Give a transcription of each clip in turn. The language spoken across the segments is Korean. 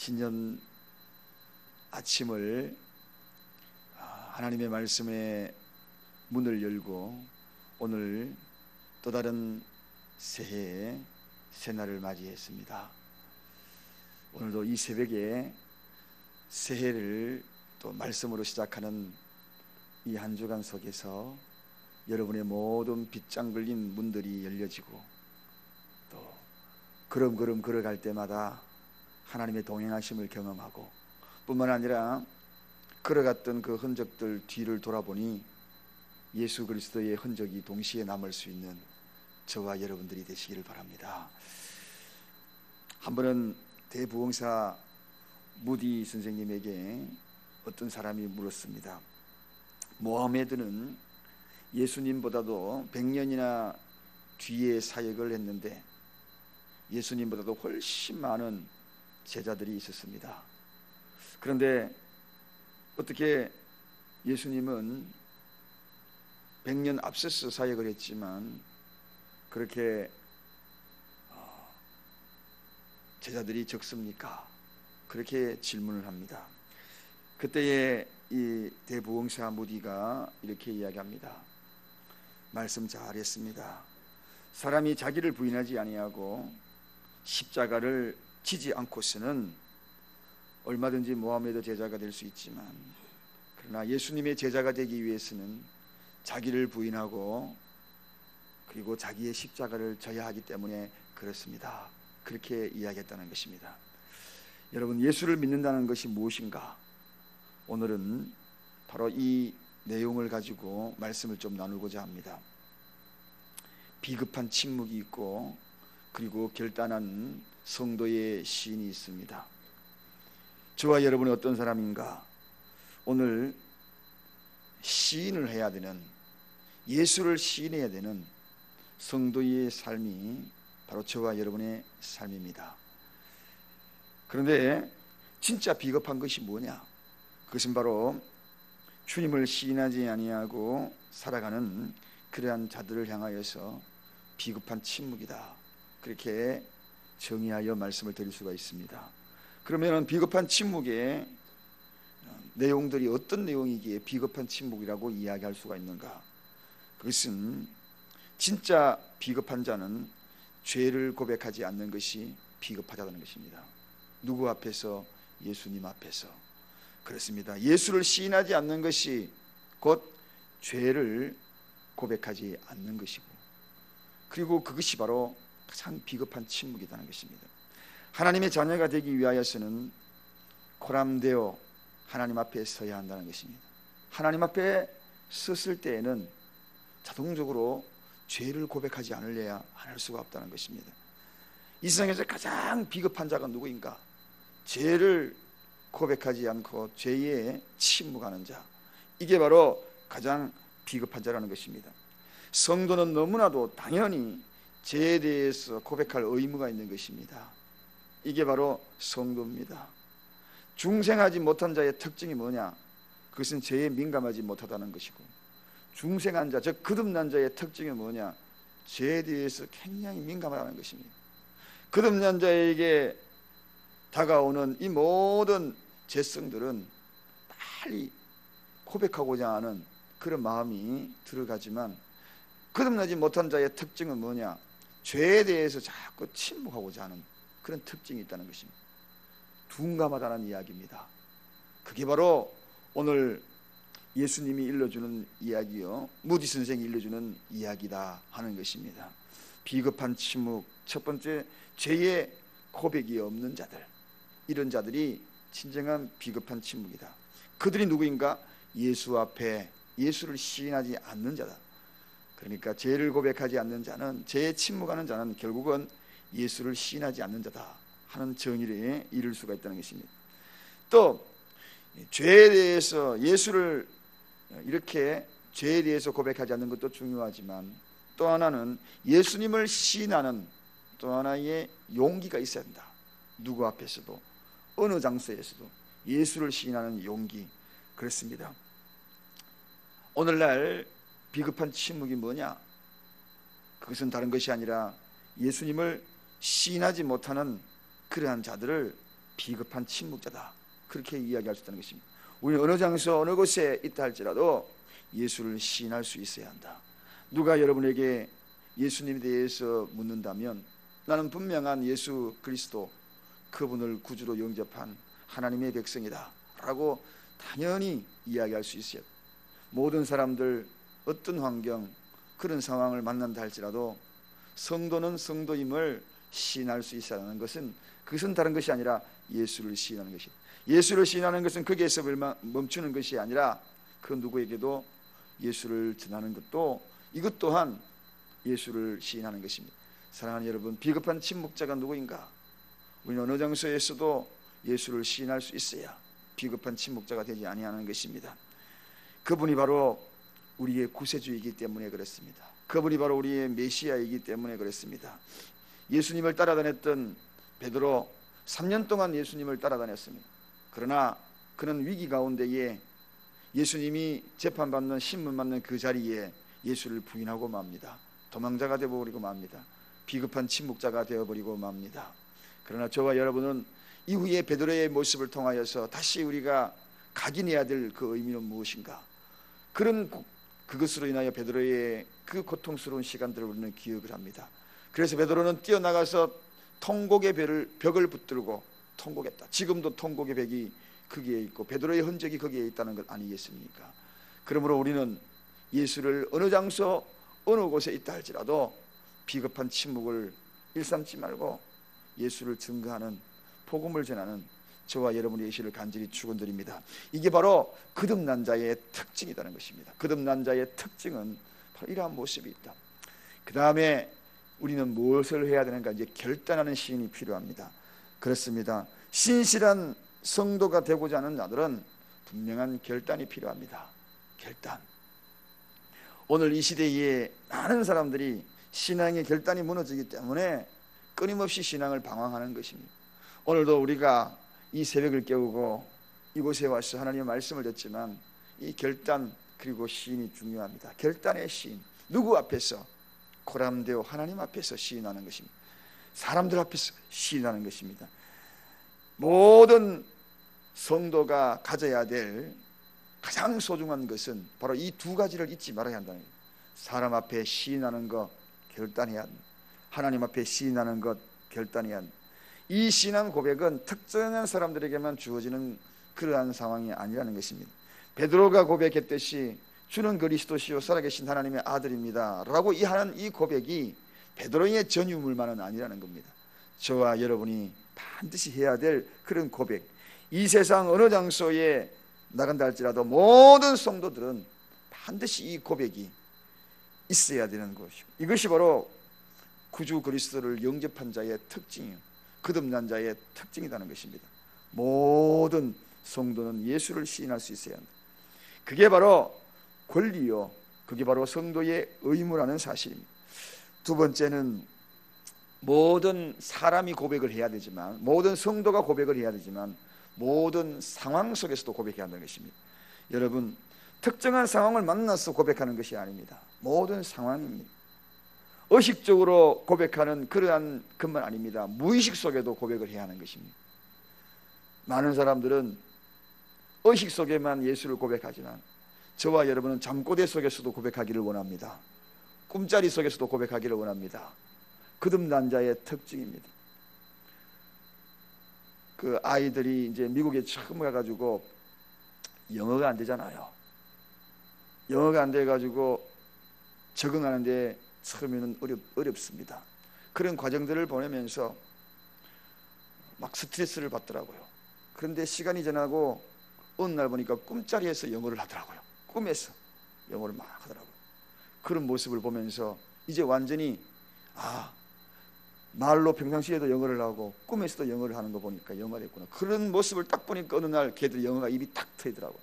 신년 아침을 하나님의 말씀의 문을 열고 오늘 또 다른 새해의 새날을 맞이했습니다. 오늘도 이 새벽에 새해를 또 말씀으로 시작하는 이 한 주간 속에서 여러분의 모든 빗장 걸린 문들이 열려지고 또 걸음걸음 걸어갈 때마다 하나님의 동행하심을 경험하고 뿐만 아니라 걸어갔던 그 흔적들 뒤를 돌아보니 예수 그리스도의 흔적이 동시에 남을 수 있는 저와 여러분들이 되시기를 바랍니다. 한 번은 대부흥사 무디 선생님에게 어떤 사람이 물었습니다. 모하메드는 예수님보다도 100년이나 뒤에 사역을 했는데 예수님보다도 훨씬 많은 제자들이 있었습니다. 그런데 어떻게 예수님은 100년 앞서서 사역을 했지만 그렇게 제자들이 적습니까? 그렇게 질문을 합니다. 그때에 이 대부흥사 무디가 이렇게 이야기합니다. 말씀 잘했습니다. 사람이 자기를 부인하지 아니하고 십자가를 지지 않고서는 얼마든지 모하메드 제자가 될 수 있지만 그러나 예수님의 제자가 되기 위해서는 자기를 부인하고 그리고 자기의 십자가를 져야 하기 때문에 그렇습니다. 그렇게 이야기했다는 것입니다. 여러분, 예수를 믿는다는 것이 무엇인가? 오늘은 바로 이 내용을 가지고 말씀을 좀 나누고자 합니다. 비급한 침묵이 있고 그리고 결단한 성도의 시인이 있습니다. 저와 여러분이 어떤 사람인가? 오늘 시인을 해야 되는, 예수를 시인해야 되는 성도의 삶이 바로 저와 여러분의 삶입니다. 그런데 진짜 비겁한 것이 뭐냐? 그것은 바로 주님을 시인하지 아니하고 살아가는 그러한 자들을 향하여서 비겁한 침묵이다. 그렇게 정의하여 말씀을 드릴 수가 있습니다. 그러면 비겁한 침묵의 내용들이 어떤 내용이기에 비겁한 침묵이라고 이야기할 수가 있는가? 그것은 진짜 비겁한 자는 죄를 고백하지 않는 것이 비겁하다는 것입니다. 누구 앞에서? 예수님 앞에서. 그렇습니다. 예수를 시인하지 않는 것이 곧 죄를 고백하지 않는 것이고, 그리고 그것이 바로 가장 비겁한 침묵이라는 것입니다. 하나님의 자녀가 되기 위하여서는 코람되어 하나님 앞에 서야 한다는 것입니다. 하나님 앞에 섰을 때에는 자동적으로 죄를 고백하지 않으려야 할 수가 없다는 것입니다. 이 세상에서 가장 비겁한 자가 누구인가? 죄를 고백하지 않고 죄에 침묵하는 자, 이게 바로 가장 비겁한 자라는 것입니다. 성도는 너무나도 당연히 죄에 대해서 고백할 의무가 있는 것입니다. 이게 바로 성도입니다. 중생하지 못한 자의 특징이 뭐냐? 그것은 죄에 민감하지 못하다는 것이고, 중생한 자, 즉 거듭난 자의 특징이 뭐냐? 죄에 대해서 굉장히 민감하다는 것입니다. 거듭난 자에게 다가오는 이 모든 죄성들은 빨리 고백하고자 하는 그런 마음이 들어가지만, 거듭나지 못한 자의 특징은 뭐냐? 죄에 대해서 자꾸 침묵하고자 하는 그런 특징이 있다는 것입니다. 둔감하다는 이야기입니다. 그게 바로 오늘 예수님이 일러주는 이야기요, 무디 선생이 일러주는 이야기다 하는 것입니다. 비겁한 침묵, 첫 번째, 죄의 고백이 없는 자들, 이런 자들이 진정한 비겁한 침묵이다. 그들이 누구인가? 예수 앞에 예수를 시인하지 않는 자다. 그러니까 죄를 고백하지 않는 자는, 죄에 침묵하는 자는 결국은 예수를 시인하지 않는 자다 하는 정의에 이를 수가 있다는 것입니다. 또 죄에 대해서, 예수를 이렇게 죄에 대해서 고백하지 않는 것도 중요하지만 또 하나는 예수님을 시인하는 또 하나의 용기가 있어야 한다. 누구 앞에서도 어느 장소에서도 예수를 시인하는 용기. 그렇습니다. 오늘날 비겁한 침묵이 뭐냐? 그것은 다른 것이 아니라 예수님을 시인하지 못하는 그러한 자들을 비겁한 침묵자다, 그렇게 이야기할 수 있다는 것입니다. 우리는 어느 장소 어느 곳에 있다 할지라도 예수를 시인할 수 있어야 한다. 누가 여러분에게 예수님에 대해서 묻는다면 나는 분명한 예수 그리스도, 그분을 구주로 영접한 하나님의 백성이다 라고 당연히 이야기할 수 있어요. 모든 사람들, 어떤 환경, 그런 상황을 만난다 할지라도 성도는 성도임을 시인할 수 있어야 하는 것은, 그것은 다른 것이 아니라 예수를 시인하는 것이다. 예수를 시인하는 것은 거기에서 멈추는 것이 아니라 그 누구에게도 예수를 전하는 것도, 이것 또한 예수를 시인하는 것입니다. 사랑하는 여러분, 비겁한 침묵자가 누구인가? 우리는 어느 장소에서도 예수를 시인할 수 있어야 비겁한 침묵자가 되지 아니하는 것입니다. 그분이 바로 우리의 구세주이기 때문에 그렇습니다. 그분이 바로 우리의 메시아이기 때문에 그렇습니다. 예수님을 따라다녔던 베드로, 3년 동안 예수님을 따라다녔습니다. 그러나 그는 위기 가운데에 예수님이 재판받는, 신문받는 그 자리에 예수를 부인하고 맙니다. 도망자가 되어버리고 맙니다. 비겁한 침묵자가 되어버리고 맙니다. 그러나 저와 여러분은 이후에 베드로의 모습을 통하여서 다시 우리가 각인해야 될 그 의미는 무엇인가? 그것으로 인하여 베드로의 그 고통스러운 시간들을 우리는 기억을 합니다. 그래서 베드로는 뛰어나가서 통곡의 벽을 붙들고 통곡했다. 지금도 통곡의 벽이 거기에 있고 베드로의 흔적이 거기에 있다는 것 아니겠습니까? 그러므로 우리는 예수를 어느 장소 어느 곳에 있다 할지라도 비겁한 침묵을 일삼지 말고 예수를 증거하는, 복음을 전하는 저와 여러분의 예시를 간절히 축원드립니다. 이게 바로 거듭난 자의 특징이라는 것입니다. 거듭난 자의 특징은 바로 이러한 모습이 있다. 그 다음에 우리는 무엇을 해야 되는가? 이제 결단하는 시인이 필요합니다. 그렇습니다. 신실한 성도가 되고자 하는 자들은 분명한 결단이 필요합니다. 결단. 오늘 이 시대에 많은 사람들이 신앙의 결단이 무너지기 때문에 끊임없이 신앙을 방황하는 것입니다. 오늘도 우리가 이 새벽을 깨우고 이곳에 와서 하나님의 말씀을 듣지만 이 결단 그리고 시인이 중요합니다. 결단의 시인, 누구 앞에서? 고람되어 하나님 앞에서 시인하는 것입니다. 사람들 앞에서 시인하는 것입니다. 모든 성도가 가져야 될 가장 소중한 것은 바로 이 두 가지를 잊지 말아야 한다는 거예요. 사람 앞에 시인하는 것 결단해야 합니다. 하나님 앞에 시인하는 것 결단해야 합니다. 이 신앙 고백은 특정한 사람들에게만 주어지는 그러한 상황이 아니라는 것입니다. 베드로가 고백했듯이 주는 그리스도시요 살아계신 하나님의 아들입니다 라고 하는 이 고백이 베드로의 전유물만은 아니라는 겁니다. 저와 여러분이 반드시 해야 될 그런 고백, 이 세상 어느 장소에 나간다 할지라도 모든 성도들은 반드시 이 고백이 있어야 되는 것이고, 이것이 바로 구주 그리스도를 영접한 자의 특징이요, 거듭난 자의 특징이라는 것입니다. 모든 성도는 예수를 시인할 수 있어야 한다. 그게 바로 권리요, 그게 바로 성도의 의무라는 사실입니다. 두 번째는 모든 사람이 고백을 해야 되지만, 모든 성도가 고백을 해야 되지만 모든 상황 속에서도 고백해야 한다는 것입니다. 여러분, 특정한 상황을 만나서 고백하는 것이 아닙니다. 모든 상황입니다. 의식적으로 고백하는 그러한 것만 아닙니다. 무의식 속에도 고백을 해야 하는 것입니다. 많은 사람들은 의식 속에만 예수를 고백하지만 저와 여러분은 잠꼬대 속에서도 고백하기를 원합니다. 꿈자리 속에서도 고백하기를 원합니다. 거듭난 자의 특징입니다. 그 아이들이 이제 미국에 처음 가가지고 영어가 안 되잖아요. 영어가 안 돼가지고 적응하는데 처음에는 어렵습니다. 그런 과정들을 보내면서 막 스트레스를 받더라고요. 그런데 시간이 지나고 어느 날 보니까 꿈자리에서 영어를 하더라고요. 꿈에서 영어를 막 하더라고요. 그런 모습을 보면서 이제 완전히 말로 평상시에도 영어를 하고 꿈에서도 영어를 하는 거 보니까 영어가 됐구나. 그런 모습을 딱 보니까 어느 날 걔들 영어가 입이 탁 트이더라고요.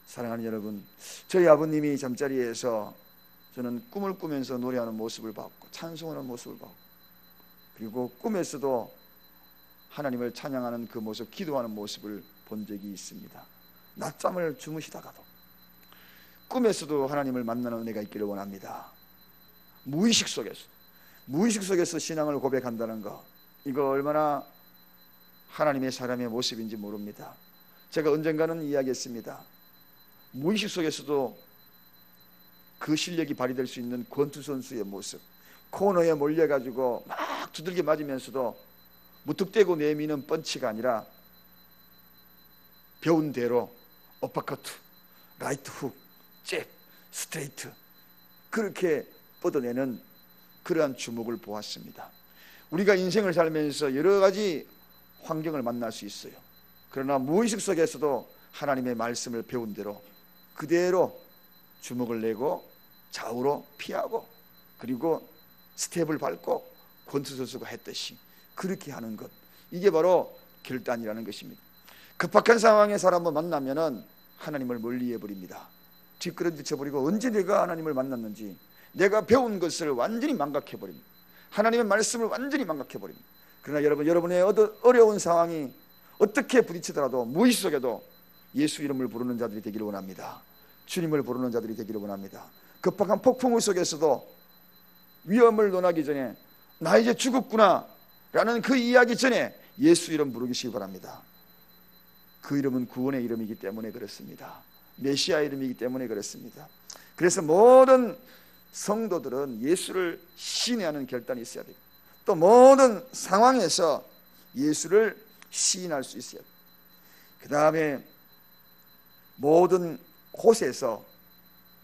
사랑하는 여러분, 저희 아버님이 잠자리에서 저는 꿈을 꾸면서 노래하는 모습을 봤고 찬송하는 모습을 봤고, 그리고 꿈에서도 하나님을 찬양하는 그 모습, 기도하는 모습을 본 적이 있습니다. 낮잠을 주무시다가도 꿈에서도 하나님을 만나는 은혜가 있기를 원합니다. 무의식 속에서 신앙을 고백한다는 것, 이거 얼마나 하나님의 사람의 모습인지 모릅니다. 제가 언젠가는 이야기했습니다. 무의식 속에서도 그 실력이 발휘될 수 있는 권투 선수의 모습, 코너에 몰려가지고 막 두들겨 맞으면서도 무턱대고 내미는 펀치가 아니라 배운 대로 어퍼커트, 라이트 훅, 잽, 스트레이트, 그렇게 뻗어내는 그러한 주목을 보았습니다. 우리가 인생을 살면서 여러 가지 환경을 만날 수 있어요. 그러나 무의식 속에서도 하나님의 말씀을 배운 대로 그대로 주먹을 내고 좌우로 피하고 그리고 스텝을 밟고 권투 선수가 했듯이 그렇게 하는 것, 이게 바로 결단이라는 것입니다. 급박한 상황에 사람을 만나면은 하나님을 멀리 해버립니다. 뒷걸음질 언제 내가 하나님을 만났는지 내가 배운 것을 완전히 망각해버립니다. 하나님의 말씀을 완전히 망각해버립니다. 그러나 여러분의 어려운 상황이 어떻게 부딪히더라도 무의식 속에도 예수 이름을 부르는 자들이 되기를 원합니다. 주님을 부르는 자들이 되기를 원합니다. 급박한 폭풍우 속에서도 위험을 논하기 전에 나 이제 죽었구나 라는 그 이야기 전에 예수 이름 부르시기 바랍니다. 그 이름은 구원의 이름이기 때문에 그렇습니다. 메시아 이름이기 때문에 그렇습니다. 그래서 모든 성도들은 예수를 시인하는 결단이 있어야 됩니다. 또 모든 상황에서 예수를 시인할 수 있어야 됩니다. 그 다음에 모든 곳에서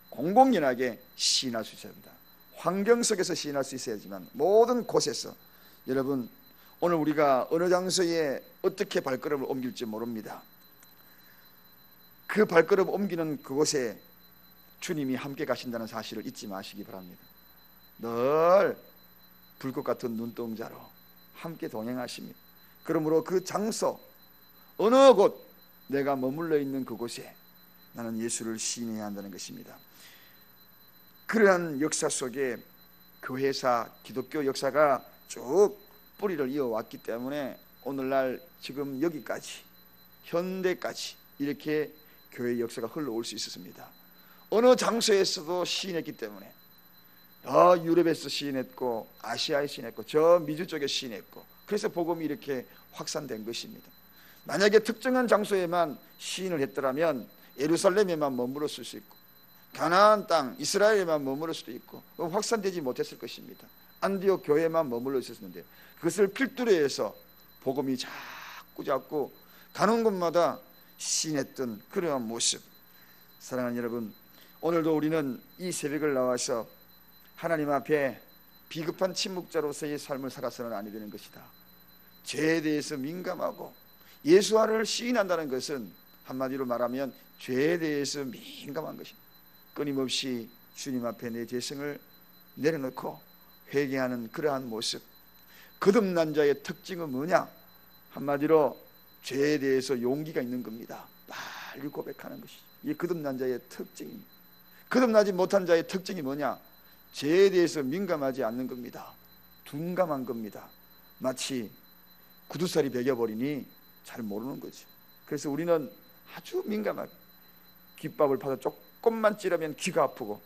공공연하게 시인할 수 있어야 합니다. 환경 속에서 시인할 수 있어야지만 모든 곳에서, 여러분 오늘 우리가 어느 장소에 어떻게 발걸음을 옮길지 모릅니다. 그 발걸음 옮기는 그곳에 주님이 함께 가신다는 사실을 잊지 마시기 바랍니다. 늘 불꽃 같은 눈동자로 함께 동행하십니다. 그러므로 그 장소, 어느 곳 내가 머물러 있는 그곳에 나는 예수를 시인해야 한다는 것입니다. 그러한 역사 속에 교회사, 기독교 역사가 쭉 뿌리를 이어왔기 때문에 오늘날 지금 여기까지 현대까지 이렇게 교회의 역사가 흘러올 수 있었습니다. 어느 장소에서도 시인했기 때문에 유럽에서 시인했고 아시아에 시인했고 저 미주 쪽에 시인했고, 그래서 복음이 이렇게 확산된 것입니다. 만약에 특정한 장소에만 시인을 했더라면 예루살렘에만 머물렀을 수 있고 가나안 땅 이스라엘에만 머무를 수도 있고 확산되지 못했을 것입니다. 안디옥 교회만 머물러 있었는데 그것을 필두로 해서 복음이 자꾸 가는 곳마다 시인했던 그러한 모습. 사랑하는 여러분, 오늘도 우리는 이 새벽을 나와서 하나님 앞에 비급한 침묵자로서의 삶을 살아서는 아니 되는 것이다. 죄에 대해서 민감하고 예수와를 시인한다는 것은 한마디로 말하면 죄에 대해서 민감한 것입니다. 끊임없이 주님 앞에 내 죄성을 내려놓고 회개하는 그러한 모습. 거듭난 자의 특징은 뭐냐? 한마디로 죄에 대해서 용기가 있는 겁니다. 빨리 고백하는 것이죠. 이게 거듭난 자의 특징입니다. 거듭나지 못한 자의 특징이 뭐냐? 죄에 대해서 민감하지 않는 겁니다. 둔감한 겁니다. 마치 구두살이 베겨버리니 잘 모르는 거죠. 그래서 우리는 아주 민감하게, 귓밥을 파서 조금만 찌르면 귀가 아프고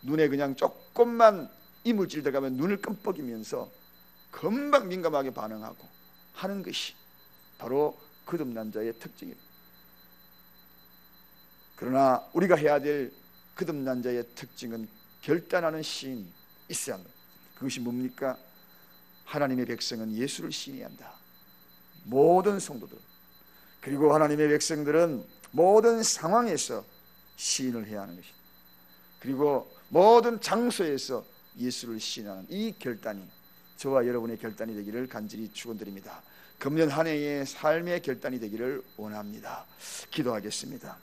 눈에 그냥 조금만 이물질 들어가면 눈을 끔뻑이면서 금방 민감하게 반응하고 하는 것이 바로 거듭난 자의 특징입니다. 그러나 우리가 해야 될 거듭난 자의 특징은 결단하는 시인이 있어야 합니다. 그것이 뭡니까? 하나님의 백성은 예수를 시인해야 한다. 모든 성도들, 그리고 하나님의 백성들은 모든 상황에서 시인을 해야 하는 것입니다. 그리고 모든 장소에서 예수를 시인하는 이 결단이 저와 여러분의 결단이 되기를 간절히 축원드립니다. 금년 한 해의 삶의 결단이 되기를 원합니다. 기도하겠습니다.